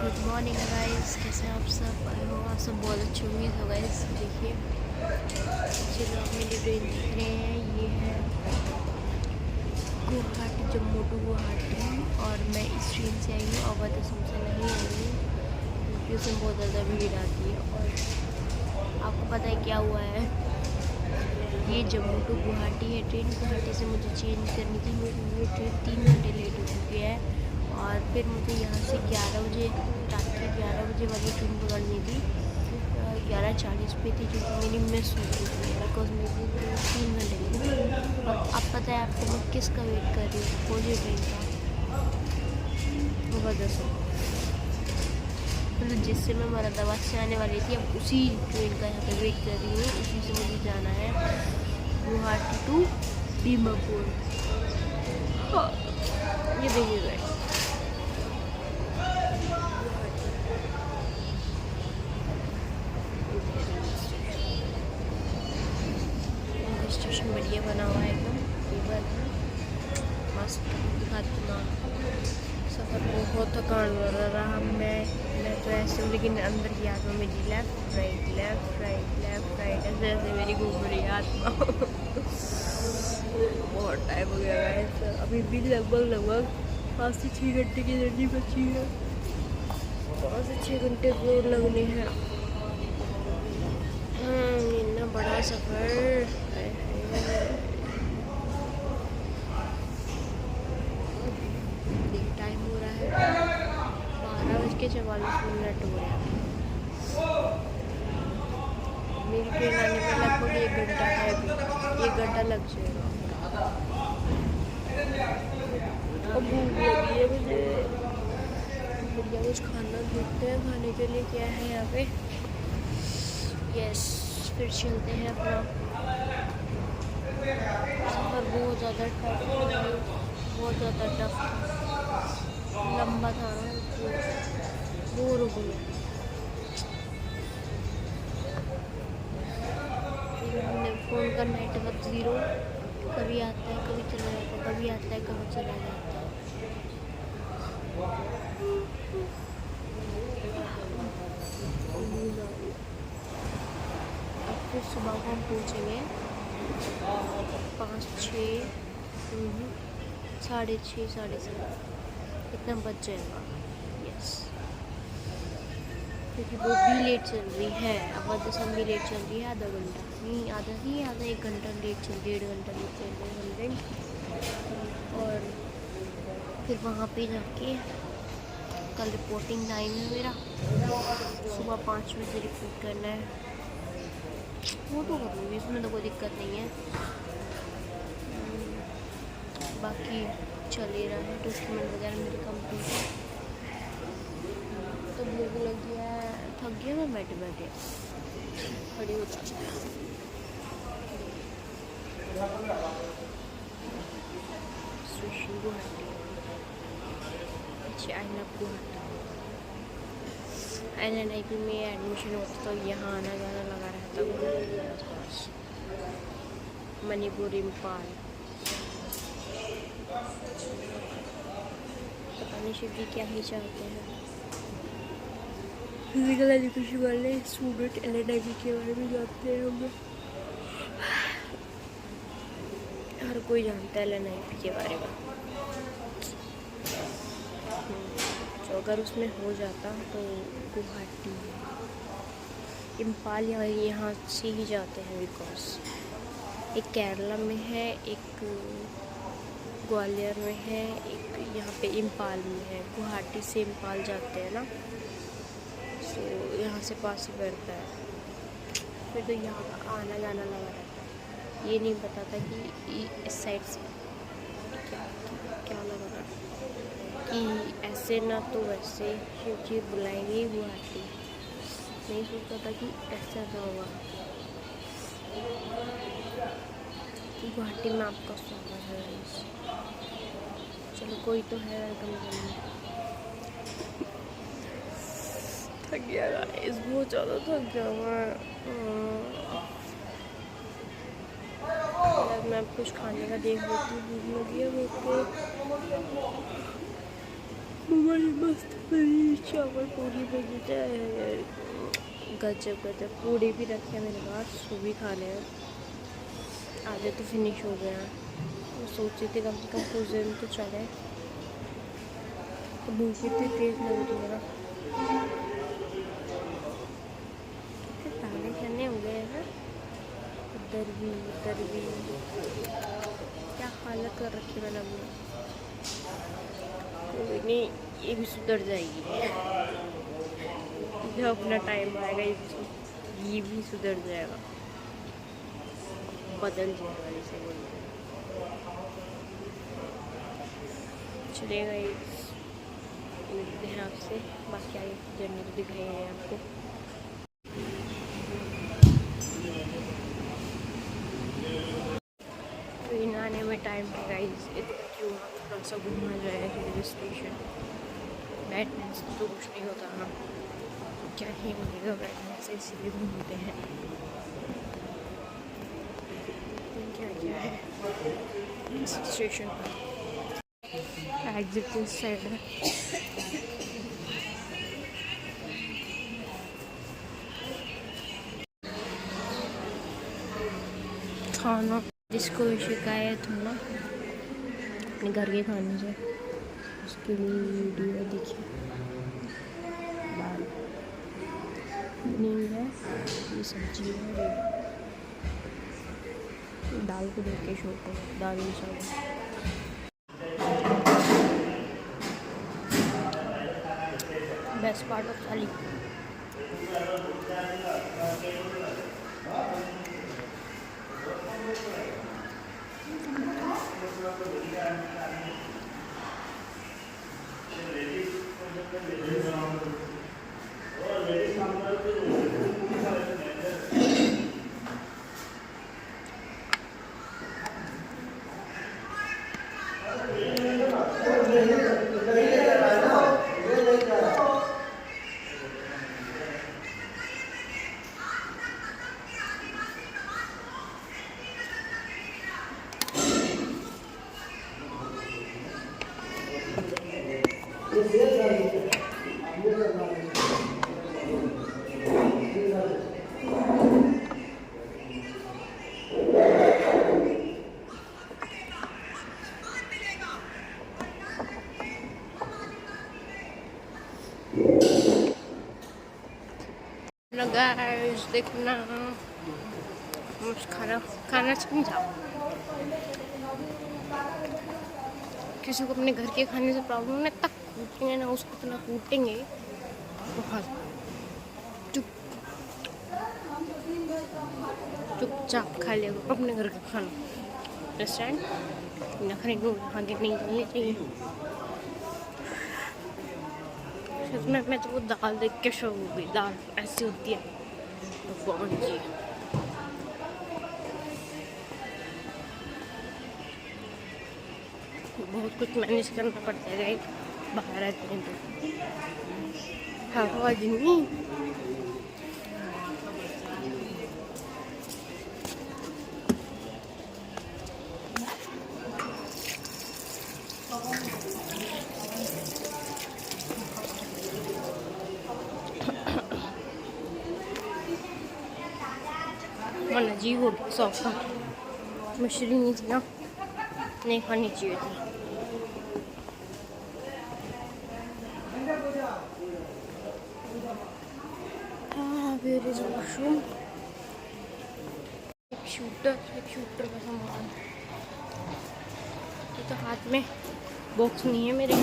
Good morning guys, कैसे हैं आप सब? आई होप आप सब बहुत अच्छे होंगे। तो गाइस देखिए, पीछे जो आप मेरी ट्रेन देख रहे हैं ये है गुवाहाटी, जम्मू टू गुवाहाटी। और मैं इस ट्रेन से आई हूँ, अवध असम से नहीं आई हूँ क्योंकि उसमें बहुत ज़्यादा भीड़ आती है। और आपको पता है क्या हुआ है, ये जम्मू टू गुवाहाटी है ट्रेन। गुवाहाटी से मुझे चेंज करनी थी, मेरी ट्रेन 3 घंटे लेट हो चुकी है। और फिर मुझे यहाँ से 11 बजे, रात के 11 बजे वाली ट्रेन पकड़नी थी। 11:40 पे थी, क्योंकि मेरी मिस हो गई थी बिकॉज मेरी ट्रेन 3 घंटे लेट। और अब पता है आपको मैं किसका वेट कर रही हूँ? खोजिए ट्रेन का, वो वजह से मतलब जिससे मैं मुरादाबाद से आने वाली थी, अब उसी ट्रेन का यहाँ पे वेट कर रही हूँ। उसी से मुझे जाना है गुवाहाटी टू दीमापुर। हाँ, ये देखिए गाइस, स्टेशन बढ़िया बना हुआ है एकदम, टेबल है मस्त, दिखाती हूँ। सफ़र बहुत थकान वाला रहा। मैं तो ऐसे हूँ, लेकिन अंदर की आत्मा मेरी left right left right left right ऐसे ऐसे मेरी घूम रही है आत्मा। बहुत टाइम हो गया है, अभी भी लगभग 5 से 6 घंटे की जर्नी बची है। 5 से 6 घंटे जोर लगने हैं। इतना बड़ा सफ़र, टाइम हो रहा है 12:44 हो रहा है। मेरी ट्रेन आने में लगभग 1 घंटा है, अभी 1 घंटा लग जाएगा। अब भूख लगी है मुझे, बढ़िया कुछ खाना देखते हैं, खाने के लिए क्या है यहाँ पे। यस, फिर चलते हैं अपना। सफ़र बहुत ज़्यादा टफ, बहुत ज़्यादा टफ था, लंबा था ना, बोर हो गया। फ़ोन का नेटवर्क ज़ीरो, कभी आता है कभी चला जाता है, कभी आता है कभी चला जाता है। अब फिर सुबह को हम पहुँचेंगे 5-6, 6:30, 7:30 इतना बच जाएगा। यस, क्योंकि वो भी लेट चल रही है, अवध असम भी लेट चल रही है, आधा घंटा नहीं, आधा 1 घंटा लेट चल, 1.5 घंटा लेट चल रही है समथिंग। और फिर वहाँ पे जाके कल रिपोर्टिंग टाइम है मेरा, सुबह 5 बजे रिपोर्ट करना है। वो तो कर लूँगी, इसमें तो कोई दिक्कत नहीं है। बाकी चल ही रहा है, डॉक्यूमेंट वगैरह मेरे कंप्लीट है। तो भूख लग गया है, थक गया मैं बैठे बैठे, खड़ी हो जाती है। Station Guwahati, I love Guwahati. LNIP में एडमिशन होता तो यहाँ आना जाना लगा रहता गुवाहाटी के आसपास। मणिपुर, इम्फाल, पता नहीं शिव जी क्या ही चाहते हैं। फिजिकल एजुकेशन वाले स्टूडेंट LNIP के बारे में जानते हैं हम, हर कोई जानता है LNIP के बारे में। तो अगर उसमें हो जाता तो गुवाहाटी, इम्फाल यहाँ से ही जाते हैं, बिकॉज एक केरला में है, एक ग्वालियर में है, एक यहाँ पे इम्फाल में है। गुवाहाटी से इम्फाल जाते हैं ना, तो यहाँ से पास ही पड़ता है। फिर तो यहाँ का आना जाना लगा रहता है। ये नहीं पता था कि इस साइड से क्या लगा रहा है कि ऐसे ना तो वैसे शिव जी बुलाएंगे गुवाहाटी। नहीं सोचता था कि ऐसा ना होगा। गुवाहाटी में आपका स्वागत है। चलो कोई तो है वेलकम करने। थक गया गाइस, बहुत ज़्यादा थक गया मैं कुछ खाने का देख लेती हूँ, भूख लगी है मेरे को। हमारी मस्त पनीर चावल पूरी बन जाए। गजब गजब पूरी भी रखे मेरे पास, वो भी खाने हैं। आधे तो फिनिश हो गया। मैं सोच रही थी कम से कम कुछ दिन तो चले, तो भूख इतनी तेज लग रही है ना। ताले खाने हो गए हैं, इधर भी क्या हालत कर रखी मैंने अपनी। कोई नहीं, ये भी सुधर जाएगी जब अपना टाइम आएगा, ये भी सुधर जाएगा, बदल जाएगा इसे बोलते हैं। चलेगा, मिलते हैं आपसे, बाकी आगे जर्नी तो दिख रही है आपको। ट्रेन आने में टाइम है गाइस, क्यों थोड़ा सा घूमा जाए रेलवे स्टेशन। बैठने से तो कुछ नहीं होता ना, क्या ही मिलेगा बैठने से, इसीलिए घूमते हैं। क्या क्या है स्टेशन, एग्जिट इस साइड है। खाना जिसको भी शिकायत हो ना अपने घर के खाने से, उसके लिए वीडियो देखिए। दाल पनीर है, ये सब्जी है, दाल को देख के शौक है, दाल चावल। बेस्ट पार्ट ऑफ थाली। गाइस देखना, खाना समझा। किसी को अपने घर के खाने से प्रॉब्लम है, तक कूटेंगे ना उसको, इतना कूटेंगे बहुत। चुपचाप खा ले अपने घर का खाना। रेस्टोरेंट नखरे आगे नहीं चलने चाहिए। मैं तो वो दाल देख के शौक हो गई, दाल ऐसी होती है भगवान जी। बहुत कुछ मैनेज करना पड़ता है बाहर रहते हैं तो। हवा नहीं मन अजीब हो गया, सॉफ्ट मछली नहीं थी ना, नहीं खानी चाहिए थी। Where is washroom. एक शूटर का सामान, तो हाथ में बॉक्स नहीं है मेरे।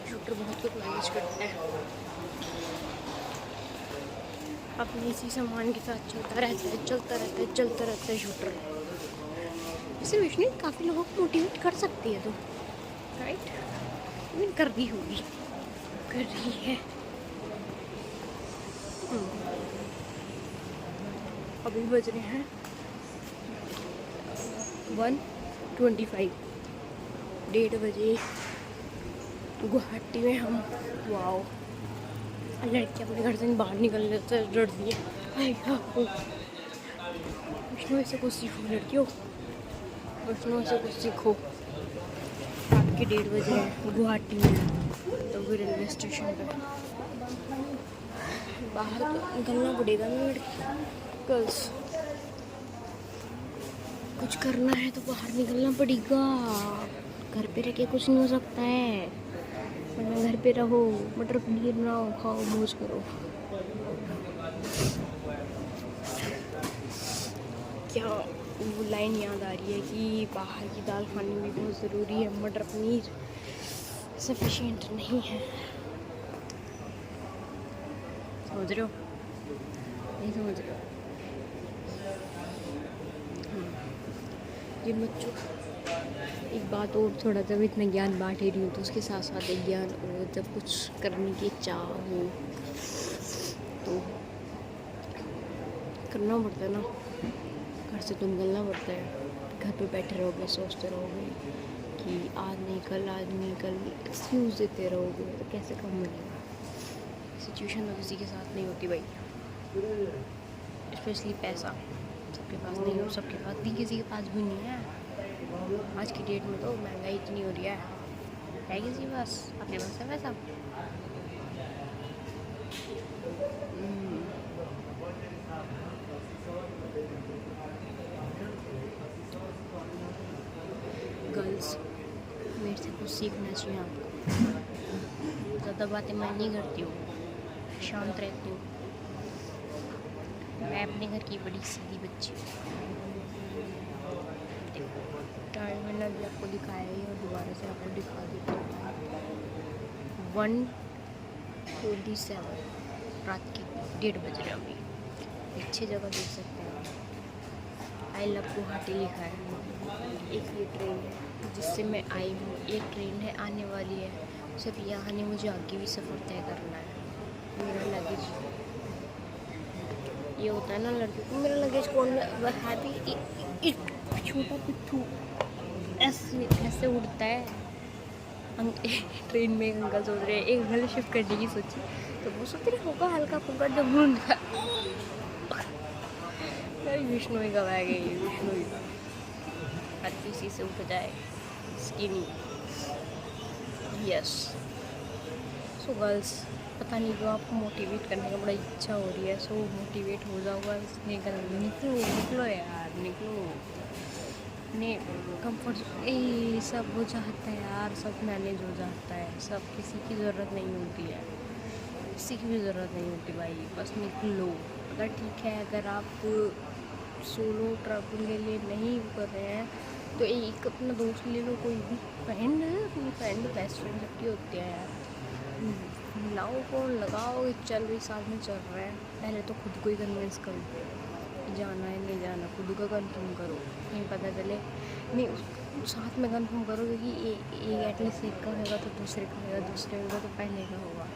शूटर बहुत कुछ मैनेज करता है, अपने इसी सामान के साथ चलता रहता है शूटर। इसे विष्णु काफ़ी लोगों को मोटिवेट कर सकती है, तो राइट कर रही होगी, कर रही है। अभी बज रहे हैं 1:25, 1:30 बजे गुवाहाटी में हम। वाओ, लड़की अपने घर से बाहर निकलने से डरती है। विष्णु ऐसे कुछ सीखो लड़कियों, विष्णु से कुछ सीखो। रात के 1:30 बज रहे हैं गुवाहाटी में, तो भी रेलवे स्टेशन पे बाहर तो निकलना पड़ेगा ना गर्ल्स, कुछ करना है तो बाहर निकलना पड़ेगा। घर पे रह के कुछ नहीं हो सकता है, वरना घर पे रहो, मटर पनीर बनाओ, खाओ, मौज करो। क्या वो लाइन याद आ रही है कि बाहर की दाल खानी भी बहुत ज़रूरी है, मटर पनीर सफिशिएंट नहीं है। समझ रहे हो? नहीं समझ रहे हो? जिन बच्चों, एक बात और, थोड़ा जब इतना ज्ञान बांट ही रही हूँ तो उसके साथ साथ एक ज्ञान और, जब कुछ करने की चाह हो तो करना पड़ता है ना, घर से तो निकलना पड़ता है। घर पे बैठे रहोगे, सोचते रहोगे कि आज नहीं कल एक्सक्यूज़ देते रहोगे तो कैसे काम मिलेगा। सिचुएशन तो किसी के साथ नहीं होती भाई, स्पेशली पैसा सबके पास नहीं हो, सबके पास नहीं, किसी के पास भी नहीं है। आज की डेट में तो महंगाई इतनी हो रही है किसी के पास? आपके पास है पैसा? गर्ल्स, मेरे से कुछ सीखना चाहिए आपको। ज़्यादा बातें मैं नहीं करती हूँ, शांत रहती हूँ। मैं अपने घर की बड़ी सीधी बच्ची हूँ। टाइम मैंने अभी आपको दिखाया ही और दोबारा से आपको दिखा देती हूँ। 1:27 रात के 1:30 बज रहे अभी। अच्छी जगह देख सकते हैं, आई लव गुवाहाटी लिखा है। एक ये ट्रेन है जिससे मैं आई हूँ, एक ट्रेन है आने वाली है, सिर्फ यहाँ नहीं, मुझे आगे भी सफ़र तय करना है। मेरा लगेज ये होता है ना लड़कियों को, मेरा लगेज कौन है भी, एक छोटा पिट्ठू ऐसे उड़ता है। ट्रेन में एक अंकल सोच रहे हैं, एक अंकल शिफ्ट करने की सोची तो वो सोच रहे होगा हल्का फुल्का जब उनका विष्णु ही गवा गई, विष्णु ही हर किसी से उठ जाए स्किनी। यस, सो गर्ल्स, पता नहीं क्यों आपको मोटिवेट करने का बड़ा इच्छा हो रही है। सो मोटिवेट हो जाऊँगा, निकलो यार, निकलो। ने कंफर्ट सब हो जाता है यार, सब मैनेज हो जाता है, सब किसी की ज़रूरत नहीं होती है, किसी की भी ज़रूरत नहीं होती भाई, बस निकलो। अगर ठीक है, अगर आप सोलो ट्रैवल के लिए नहीं कर रहे हैं तो एक अपना दोस्त ले लो, कोई भी फ्रेंड है, अपनी फ्रेंड बेस्ट फ्रेंड सबकी होती है यार। लाओ फोन लगाओ, चल भी साथ में चल रहे हैं, पहले तो खुद को ही कन्विंस करो जाना है नहीं जाना, खुद का कंफर्म करो, नहीं पता चले नहीं साथ में कंफर्म करो, क्योंकि एक एटलीस्ट एक का होगा तो दूसरे का होगा, दूसरे होगा तो पहले का होगा।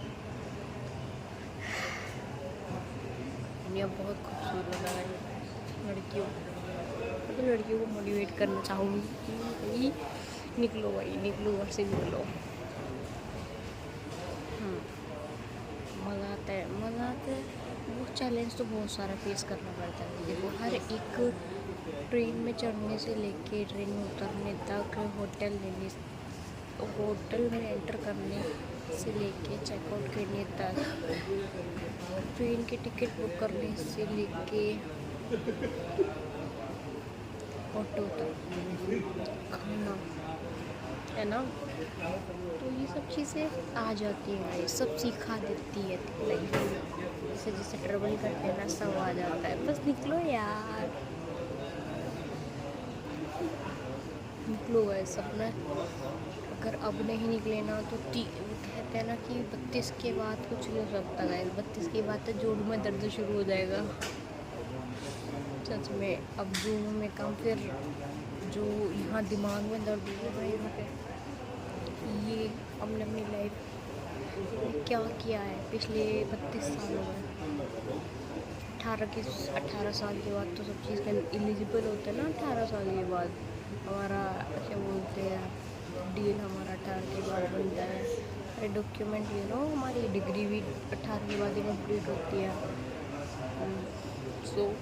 दुनिया बहुत खूबसूरत है लड़कियों, तो लड़कियों को मोटिवेट करना चाहूँगी कि निकलो भाई, निकलो घर से, निकलो। मज़ा आता है। वो चैलेंज तो बहुत सारा फेस करना पड़ता है। देखो, हर एक ट्रेन में चढ़ने से लेके ट्रेन में उतरने तक, होटल में एंटर करने से लेके चेकआउट करने तक, ट्रेन की टिकट बुक करने से लेके ऑटो तक, खाना है ना, तो ये सब चीज़ें आ जाती हैं, ये सब सिखा देती है लाइफ। जैसे ट्रेवल करते हैं ना, सब आ जाता है, बस निकलो यार, निकलो है सपना। अगर अब नहीं निकले ना तो कहते हैं ना कि 32 के बाद कुछ नहीं हो सकता है, 32 के बाद तो जोड़ में दर्द शुरू हो जाएगा सच में। अब जोड़ों में कम, फिर जो यहाँ दिमाग में दर्द होगा यहाँ पे, ये हमने अपनी लाइफ क्या किया है पिछले 32 सालों में। 18 साल के बाद तो सब चीज़ का एलिजिबल होता है ना, 18 साल के बाद हमारा क्या बोलते हैं डील, हमारा 18 के बाद बनता है। अरे डॉक्यूमेंट ले लो, हमारी डिग्री भी 18 के बाद ही कंप्लीट होती है। So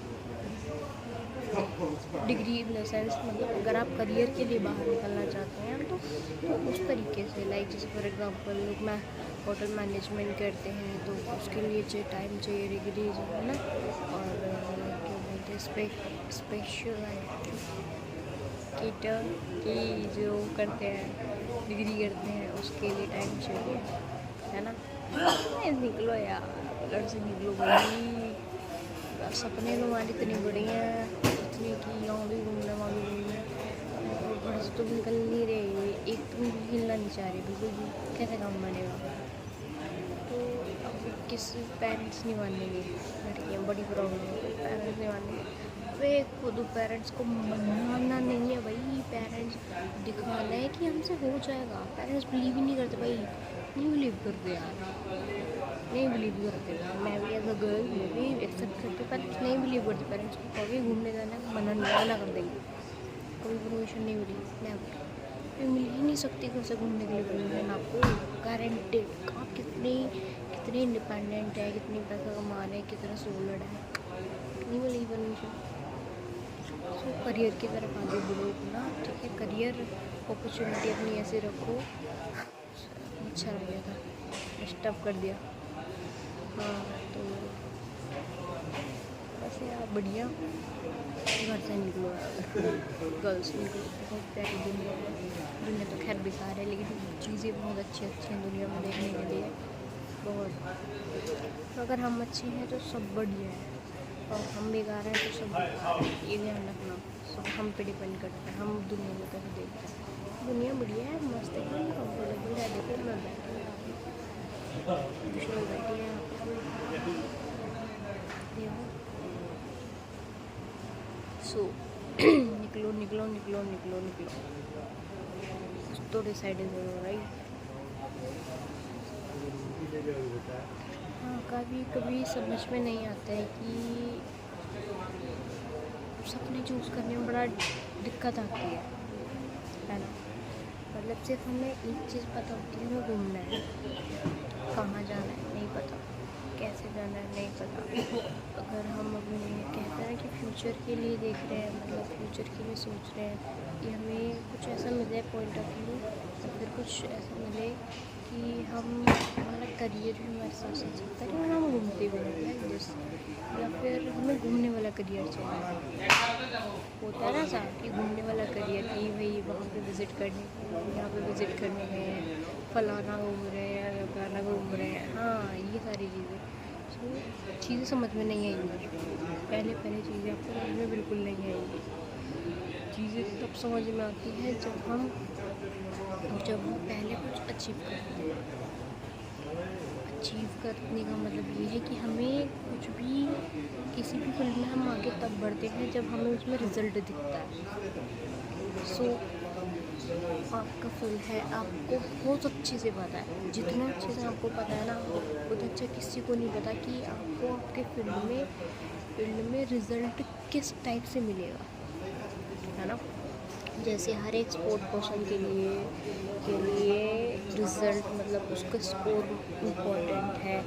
degree in the sense मतलब अगर आप करियर के लिए बाहर निकलना चाहते हैं तो उस तरीके से, लाइक जैसे फॉर एग्जांपल लोग होटल मैनेजमेंट करते हैं तो उसके लिए टाइम चाहिए, डिग्री जो है ना, और क्या बोलते हैं स्पेशल कीटर की जो करते हैं, डिग्री करते हैं, उसके लिए टाइम चाहिए, है ना। निकलो यार, घर से निकलो भाई, सपने तुम्हारी इतनी बड़ी हैं, इतनी कि यहाँ भी घूमना वहाँ भी घूमना, और घर से तुम निकल नहीं रहे, एक तुम भी हिलना नहीं चाह रहे बिल्कुल भी, कैसे काम बनेगा। तो अब किस पेरेंट्स नहीं मानेंगे, लड़कियाँ बड़ी प्रॉब्लम है, पेरेंट्स नहीं मानेंगे। वे खुद पेरेंट्स को मनाना नहीं है भाई, पेरेंट्स दिखाना है कि हमसे हो जाएगा। पेरेंट्स बिलीव ही नहीं करते भाई, नहीं बिलीव करते यार, नहीं बिलीव करते। मैं भी एज अ गर्ल मैं भी एक्सेप्ट करती हूँ, पेरेंट्स नहीं बिलीव करते। पेरेंट्स को कभी घूमने जाना मना कर देंगे, कभी परमिशन नहीं मिली, नेवर, मिल ही नहीं सकती घर से घूमने के लिए परमिशन आपको, गारंटेड। आप कितने इंडिपेंडेंट है, कितनी पैसा कमा रहे हैं, कितना सोलड है, नहीं मिलेगी परमिशन। सो करियर की तरफ आगे बढ़ो अपना, ठीक है। करियर अपॉर्चुनिटी अपनी ऐसे रखो। अच्छा लग गया था, डिस्टर्ब कर दिया। हाँ तो बस यार बढ़िया, घर से निकलो यार, गर्ल्स निकलो, बहुत प्यारी दुनिया है। दुनिया तो खैर बेकार है, लेकिन चीज़ें बहुत अच्छी हैं दुनिया में देखने के लिए, बहुत। तो अगर हम अच्छे हैं तो सब बढ़िया है, और हम बेकार हैं तो सब बेकार है, ये ध्यान रखना। सब हम पे डिपेंड करता है, हम दुनिया में कैसे देखते हैं। दुनिया बढ़िया है, मस्त है, कंफर्टेबल है। देखो मैं बैठी हूँ, कुछ लोग बैठे हैं देखो। सो निकलो निकलो निकलो निकलो निकलो, कुछ तो डिसाइडेड करो, राइट। हाँ कभी कभी समझ में नहीं आता है कि सपने चूज़ करने में बड़ा दिक्कत आती है ना। मतलब सिर्फ हमें एक चीज़ पता होती है, हमें घूमना है, कहाँ जाना है नहीं पता, कैसे जाना है नहीं पता। अगर हम अपने कहते हैं कि फ्यूचर के लिए देख रहे हैं, मतलब फ्यूचर के लिए सोच रहे हैं कि हमें कुछ ऐसा मिले पॉइंट ऑफ व्यू, या फिर कुछ ऐसा मिले कि हमारा करियर भी हमारे साथ चल सकता है और हम घूमते भी रहें जैसे, या फिर हमें घूमने वाला करियर चाहिए। होता है ना ऐसा कि घूमने वाला करियर, कि भाई वहाँ पे विज़िट करने, यहाँ पे विज़िट करने गए हैं, फलाना घूम रहे हैं या फलाना घूम रहे हैं। हाँ ये सारी चीज़ें, तो चीज़ें समझ में नहीं आएंगी, पहले चीज़ें आपको समझ में बिल्कुल नहीं आएंगी। चीज़ें तब समझ में आती है जब हम पहले कुछ अचीव करते हैं। अचीव करने का मतलब ये है कि हमें कुछ भी, किसी भी फील्ड में हम आगे तब बढ़ते हैं जब हमें उसमें रिज़ल्ट दिखता है। सो आपका फील्ड है, आपको बहुत अच्छे से पता है, जितना अच्छे से आपको पता है ना, उतना अच्छा किसी को नहीं पता कि आपको आपके फील्ड में रिज़ल्ट किस टाइप से मिलेगा, है ना। जैसे हर एक स्पोर्ट पर्सन के लिए रिज़ल्ट मतलब उसका स्कोर इम्पोर्टेंट है,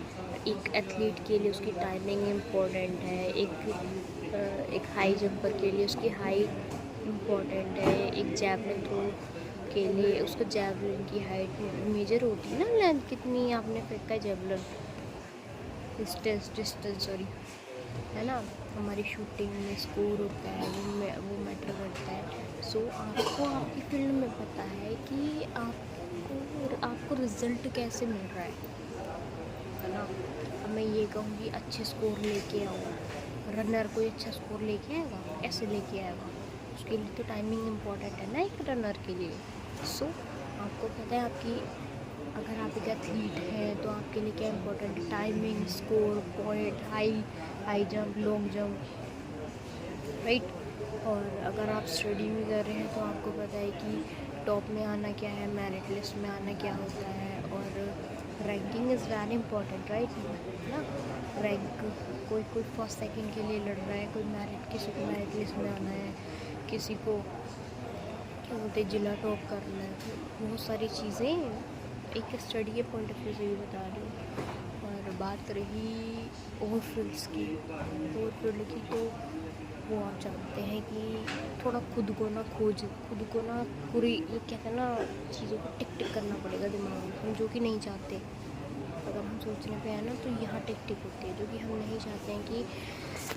एक एथलीट के लिए उसकी टाइमिंग इम्पोर्टेंट है, एक हाई जंपर के लिए उसकी हाइट इम्पोर्टेंट है, एक जैवलिन थ्रो के लिए उसको जैवलिन की हाइट मेजर होती है ना, लेंथ कितनी आपने फेंका है जैवलिन, डिस्टेंस सॉरी, है ना। हमारी शूटिंग में स्कोर होता है, वो मैटर करता है। सो आपको आपकी फील्ड में पता है कि आपको रिज़ल्ट कैसे मिल रहा है ना। अब मैं ये कहूँगी अच्छे स्कोर लेके आओ, रनर कोई अच्छा स्कोर लेके आएगा, ऐसे लेके आएगा, उसके लिए तो टाइमिंग इम्पोर्टेंट है ना एक रनर के लिए। सो आपको पता है अगर आप एक एथलीट हैं तो आपके लिए क्या इम्पोर्टेंट है, timing, score, point, high jump, long jump, right. और अगर आप स्टडी भी कर रहे हैं तो आपको पता है कि टॉप में आना क्या है, मेरिट लिस्ट में आना क्या होता है, और ranking is very important, right ना। रैंक कोई फर्स्ट सेकंड के लिए लड़ रहा है, किसी को मेरिट लिस्ट में आना है, किसी को क्या बोलते हैं जिला टॉप करना है, बहुत सारी चीज़ें एक स्टडी के पॉइंट ऑफ व्यू से भी बता रही हूँ। और बात रही और फील्ड्स की, तो वो आप जानते हैं कि थोड़ा खुद को ना पूरी कहते हैं ना, चीज़ों को टिक टिक करना पड़ेगा दिमाग में, हम जो कि नहीं चाहते। अगर हम सोचने पे हैं ना तो यहाँ टिक टिक होती है, जो कि हम नहीं चाहते हैं कि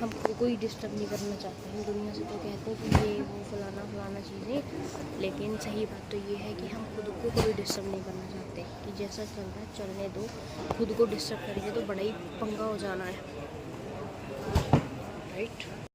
हम कोई डिस्टर्ब नहीं करना चाहते। हम दुनिया से तो कहते हैं कि ये वो फलाना चीज़ें, लेकिन सही बात तो ये है कि हम खुद को कोई डिस्टर्ब नहीं करना चाहते, कि जैसा चल रहा है चलने दो। खुद को डिस्टर्ब करेंगे तो बड़ा ही पंगा हो जाना है, राइट।